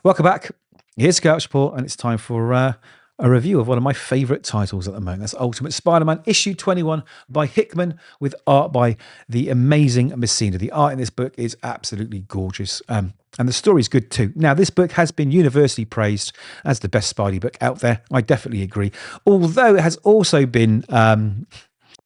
Welcome back. Here's Kovacs Report, and it's time for a review of one of my favourite titles at the moment. That's Ultimate Spider-Man, issue 21 by Hickman, with art by the amazing Messina. The art in this book is absolutely gorgeous. And the story's good too. Now, this book has been universally praised as the best Spidey book out there. I definitely agree. Although it has also been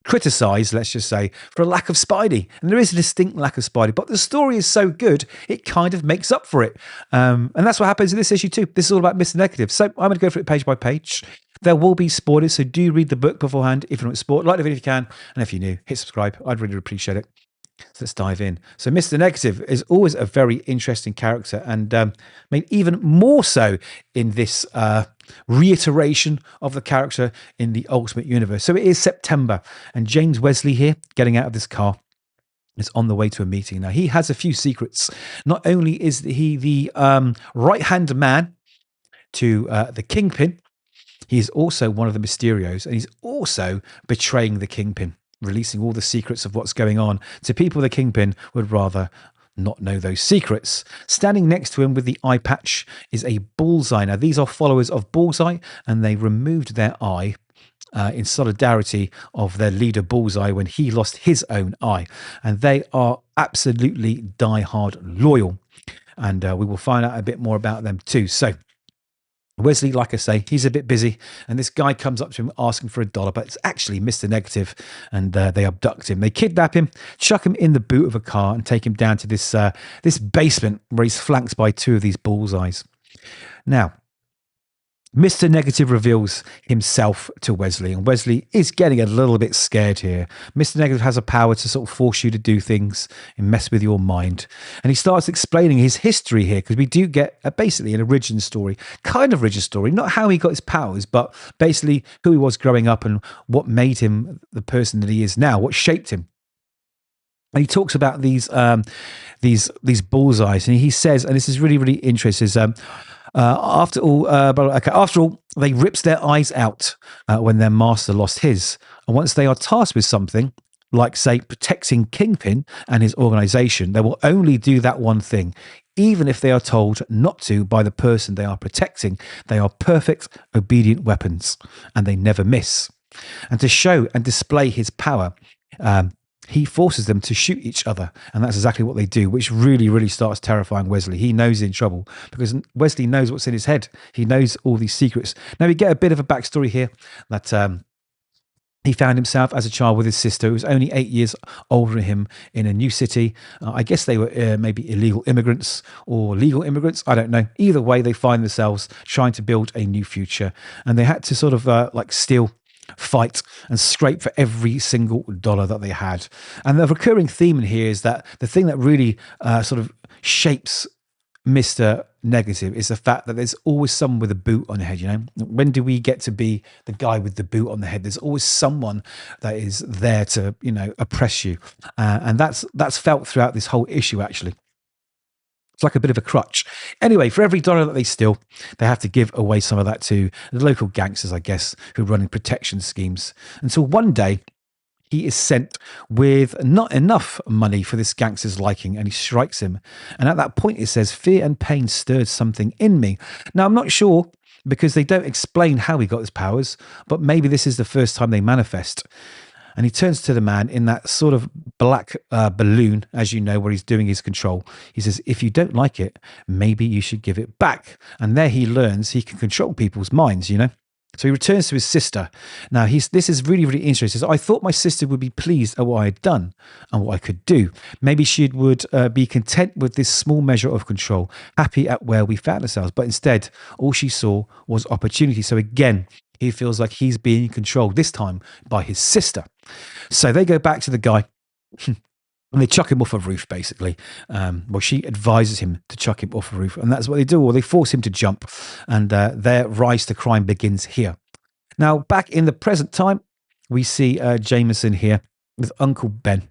criticised, let's just say, for a lack of Spidey. And there is a distinct lack of Spidey, but the story is so good, it kind of makes up for it. And that's what happens in this issue too. This is all about Mr. Negative. So I'm going to go through it page by page. There will be spoilers, so do read the book beforehand if you want to spoil. Like the video if you can, and if you're new, hit subscribe. I'd really appreciate it. So let's dive in. So Mr. Negative is always a very interesting character, and made even more so in this reiteration of the character in the Ultimate Universe. So it is September, and James Wesley here, getting out of this car, is on the way to a meeting. Now, he has a few secrets. Not only is he the right-hand man to the Kingpin, he is also one of the Mysterios, and he's also betraying the Kingpin, releasing all the secrets of what's going on to people the Kingpin would rather not know those secrets. Standing next to him with the eye patch is a Bullseye. Now, these are followers of Bullseye, and they removed their eye in solidarity of their leader Bullseye when he lost his own eye. And they are absolutely die-hard loyal. And we will find out a bit more about them too. So Wesley, like I say, he's a bit busy, and this guy comes up to him asking for $1, but it's actually Mr. Negative, and they abduct him. They kidnap him, chuck him in the boot of a car, and take him down to this basement where he's flanked by two of these Bullseyes. Now, Mr. Negative reveals himself to Wesley, and Wesley is getting a little bit scared here. Mr. Negative has a power to sort of force you to do things and mess with your mind. And he starts explaining his history here, because we do get basically an origin story, kind of origin story, not how he got his powers, but basically who he was growing up and what made him the person that he is now, what shaped him. And he talks about these Bullseyes, and he says, and this is really, really interesting, after all, they ripped their eyes out when their master lost his. And once they are tasked with something, like, say, protecting Kingpin and his organization, they will only do that one thing, even if they are told not to by the person they are protecting. They are perfect, obedient weapons, and they never miss. And to show and display his power, he forces them to shoot each other, and that's exactly what they do, which really, really starts terrifying Wesley. He knows he's in trouble, because Wesley knows what's in his head. He knows all these secrets. Now, we get a bit of a backstory here that he found himself as a child with his sister, who was only 8 years older than him, in a new city. I guess they were maybe illegal immigrants or legal immigrants. I don't know. Either way, they find themselves trying to build a new future, and they had to sort of steal, fight, and scrape for every single dollar that they had. And the recurring theme in here is that the thing that really sort of shapes Mr. Negative is the fact that there's always someone with a boot on the head. You know, when do we get to be the guy with the boot on the head? There's always someone that is there to, you know, oppress you, and that's felt throughout this whole issue, actually. It's like a bit of a crutch. Anyway, for every dollar that they steal, they have to give away some of that to the local gangsters, I guess, who are running protection schemes. Until one day, he is sent with not enough money for this gangster's liking, and he strikes him. And at that point, it says, "Fear and pain stirred something in me." Now, I'm not sure, because they don't explain how he got his powers, but maybe this is the first time they manifest. And he turns to the man in that sort of black balloon, as you know, where he's doing his control. He says, "If you don't like it, maybe you should give it back." And there he learns he can control people's minds, you know. So he returns to his sister. Now, this is really, really interesting. So, "I thought my sister would be pleased at what I had done and what I could do. Maybe she would be content with this small measure of control, happy at where we found ourselves. But instead, all she saw was opportunity." So again, he feels like he's being controlled, this time by his sister. So they go back to the guy and they chuck him off a roof, basically. Well, she advises him to chuck him off a roof, and that's what they do, or they force him to jump, and their rise to crime begins here. Now, back in the present time, we see Jameson here with Uncle Ben.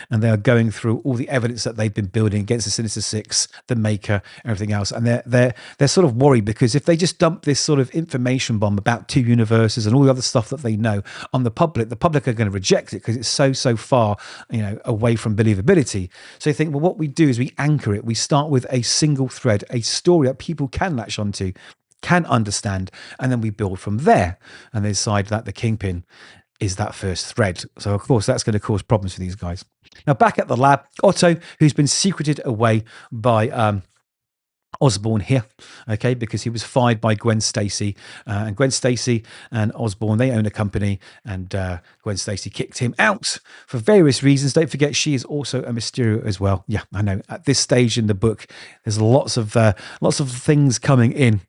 and they are going through all the evidence that they've been building against the Sinister Six, the Maker, everything else, and they're sort of worried because if they just dump this sort of information bomb about two universes and all the other stuff that they know on the public are going to reject it because it's so far, away from believability. So they think, well, what we do is we anchor it. We start with a single thread, a story that people can latch onto, can understand, and then we build from there. And they decide that the Kingpin is that first thread. So, of course, that's going to cause problems for these guys. Now, back at the lab, Otto, who's been secreted away by Osborn here, okay, because he was fired by Gwen Stacy, and Gwen Stacy and Osborn, they own a company, and Gwen Stacy kicked him out for various reasons. Don't forget, she is also a Mysterio as well. Yeah, I know. At this stage in the book, there's lots of things coming in.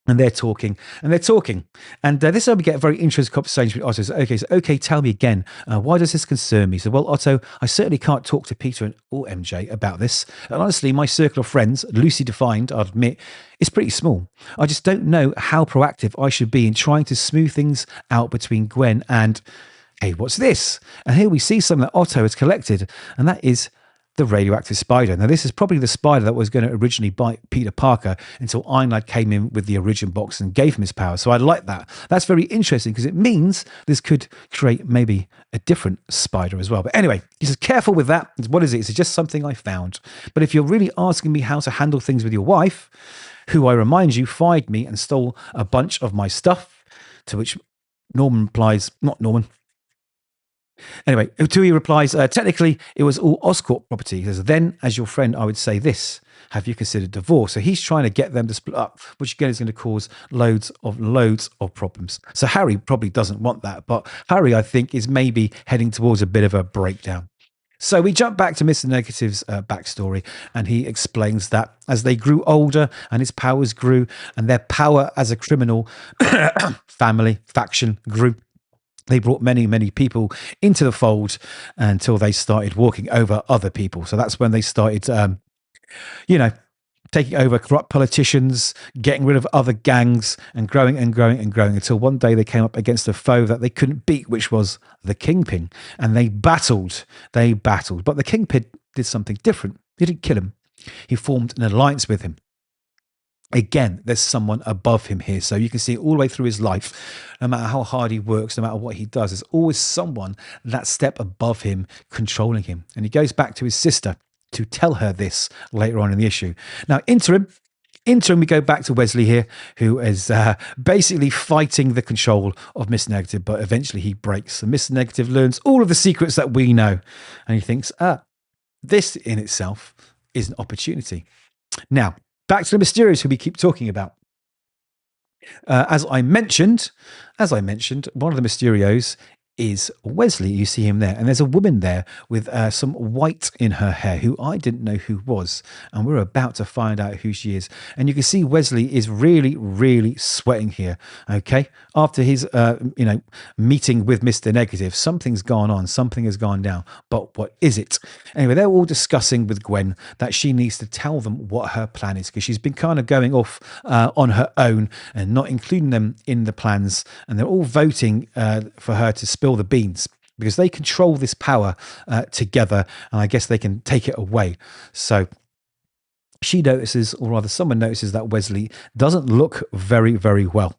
And they're talking, and this is where we get a very interesting conversation with Otto. So, okay, tell me again, why does this concern me? So, well, Otto, I certainly can't talk to Peter or MJ about this. And honestly, my circle of friends, loosely defined, I'll admit, is pretty small. I just don't know how proactive I should be in trying to smooth things out between Gwen and, hey, what's this? And here we see something that Otto has collected, and that is the radioactive spider. Now, this is probably the spider that was going to originally bite Peter Parker until Ironlad came in with the origin box and gave him his power. So I like that. That's very interesting because it means this could create maybe a different spider as well. But anyway, he says, careful with that. What is it? It's just something I found. But if you're really asking me how to handle things with your wife, who I remind you fired me and stole a bunch of my stuff, to which Norman replies, not Norman. Anyway, Tui replies, technically, it was all Oscorp property. He says, then, as your friend, I would say this. Have you considered divorce? So he's trying to get them to split up, which again is going to cause loads of problems. So Harry probably doesn't want that. But Harry, I think, is maybe heading towards a bit of a breakdown. So we jump back to Mr. Negative's backstory, and he explains that as they grew older and his powers grew and their power as a criminal faction grew, they brought many people into the fold until they started walking over other people. So that's when they started, taking over corrupt politicians, getting rid of other gangs, and growing until one day they came up against a foe that they couldn't beat, which was the Kingpin. And they battled. But the Kingpin did something different. He didn't kill him. He formed an alliance with him. Again, there's someone above him here. So you can see all the way through his life, no matter how hard he works, no matter what he does, there's always someone that step above him, controlling him. And he goes back to his sister to tell her this later on in the issue. Now, interim, we go back to Wesley here, who is basically fighting the control of Mr. Negative, but eventually he breaks. And Mr. Negative learns all of the secrets that we know. And he thinks, this in itself is an opportunity. Now, back to the Mysterios who we keep talking about. As I mentioned, one of the Mysterios is Wesley. You see him there. And there's a woman there with some white in her hair who I didn't know who was. And we're about to find out who she is. And you can see Wesley is really sweating here. Okay. After his, meeting with Mr. Negative, something's gone on. Something has gone down. But what is it? Anyway, they're all discussing with Gwen that she needs to tell them what her plan is, because she's been kind of going off on her own and not including them in the plans. And they're all voting for her to spill the beans, because they control this power together, and I guess they can take it away. So she notices, or rather someone notices, that Wesley doesn't look very well.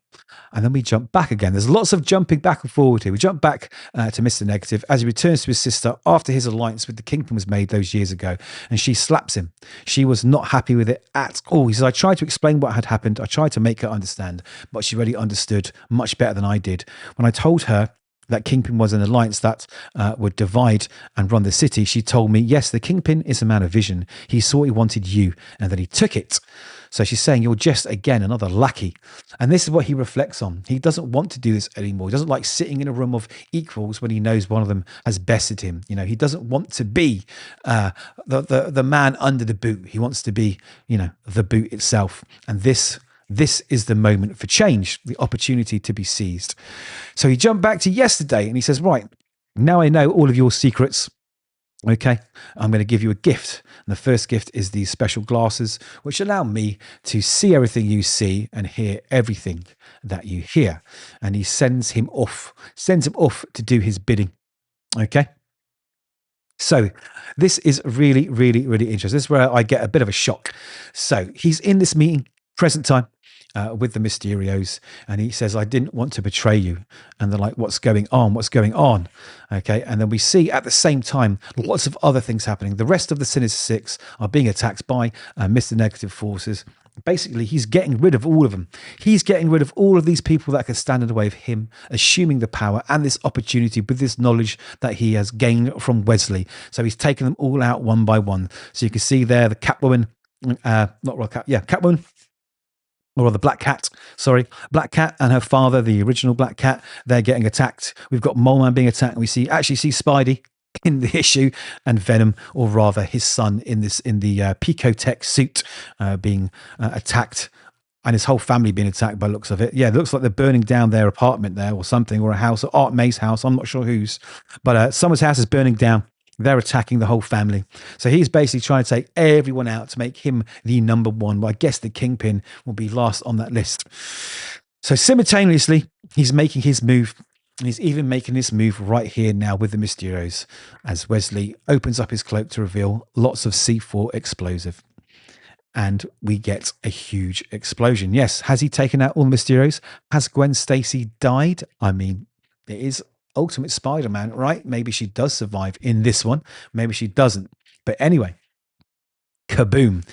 And then we jump back again. There's lots of jumping back and forward here. We jump back to Mr. Negative as he returns to his sister after his alliance with the Kingpin was made those years ago, and she slaps him. She was not happy with it at all. He says, I tried to explain what had happened. I tried to make her understand, but she already understood much better than I did. When I told her that Kingpin was an alliance that would divide and run the city, she told me, yes, the Kingpin is a man of vision. He saw he wanted you, and then he took it. So she's saying, you're just, again, another lackey. And this is what he reflects on. He doesn't want to do this anymore. He doesn't like sitting in a room of equals when he knows one of them has bested him. He doesn't want to be the man under the boot. He wants to be, the boot itself. And this is the moment for change, the opportunity to be seized. So he jumped back to yesterday and he says, right, now I know all of your secrets. Okay, I'm going to give you a gift. And the first gift is these special glasses, which allow me to see everything you see and hear everything that you hear. And he sends him off to do his bidding. Okay. So this is really, really, really interesting. This is where I get a bit of a shock. So he's in this meeting, present time, with the Mysterios, and he says, "I didn't want to betray you." And they're like, "What's going on? What's going on?" Okay, and then we see at the same time lots of other things happening. The rest of the Sinister Six are being attacked by Mr. Negative forces. Basically, he's getting rid of all of them. He's getting rid of all of these people that can stand in the way of him, assuming the power and this opportunity with this knowledge that he has gained from Wesley. So he's taken them all out one by one. So you can see there the Catwoman, not Royal Cat, yeah, Catwoman, or the Black Cat, sorry, Black Cat and her father, the original Black Cat, they're getting attacked. We've got Mole Man being attacked. And we actually see Spidey in the issue, and Venom, or rather his son, in the Picotech suit, being attacked, and his whole family being attacked by the looks of it. Yeah, it looks like they're burning down their apartment there or something, or a house, or Aunt May's house. I'm not sure whose, but someone's house is burning down. They're attacking the whole family. So he's basically trying to take everyone out to make him the number one. But I guess the Kingpin will be last on that list. So simultaneously, he's making his move. And he's even making this move right here now with the Mysterios, as Wesley opens up his cloak to reveal lots of C4 explosive. And we get a huge explosion. Yes, has he taken out all the Mysterios? Has Gwen Stacy died? I mean, it is Ultimate Spider-Man, right? Maybe she does survive in this one. Maybe she doesn't. But anyway, kaboom.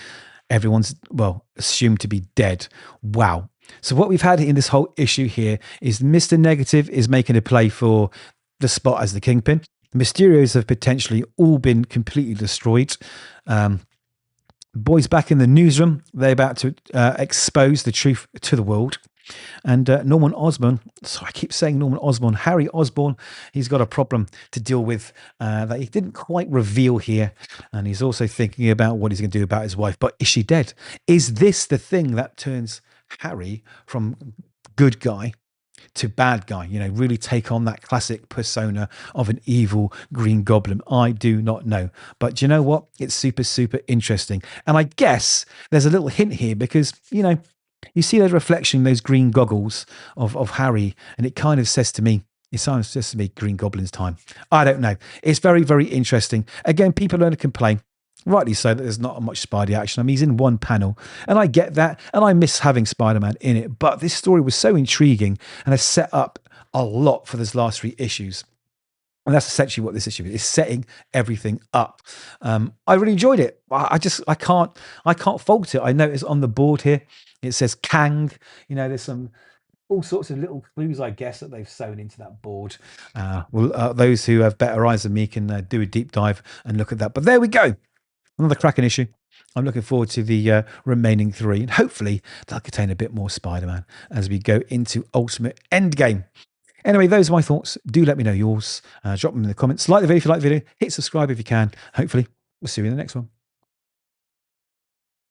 Everyone's, well, assumed to be dead. Wow. So what we've had in this whole issue here is Mr. Negative is making a play for the spot as the Kingpin. The Mysterios have potentially all been completely destroyed. Boys back in the newsroom, they're about to expose the truth to the world. And Norman Osborn, so I keep saying Norman Osborn, Harry Osborn, he's got a problem to deal with that he didn't quite reveal here. And he's also thinking about what he's going to do about his wife. But is she dead? Is this the thing that turns Harry from good guy to bad guy, you know, really take on that classic persona of an evil Green Goblin? I do not know. But you know what? It's super, super interesting. And I guess there's a little hint here because, you know, you see those reflection, those green goggles of Harry, and it kind of says to me, it sounds just to me, Green Goblin's time. I don't know. It's very, very interesting. Again, people are going to complain, rightly so, that there's not much Spidey action. I mean, he's in one panel, and I get that, and I miss having Spider-Man in it. But this story was so intriguing and has set up a lot for those last 3 issues. And that's essentially what this issue is setting everything up. I really enjoyed it. I can't fault it. I noticed on the board here, it says Kang. You know, there's some all sorts of little clues, I guess, that they've sewn into that board. Those who have better eyes than me can do a deep dive and look at that. But there we go. Another cracking issue. I'm looking forward to the remaining 3. And hopefully they'll contain a bit more Spider-Man as we go into Ultimate Endgame. Anyway, those are my thoughts. Do let me know yours. Drop them in the comments. Like the video if you like the video. Hit subscribe if you can. Hopefully, we'll see you in the next one.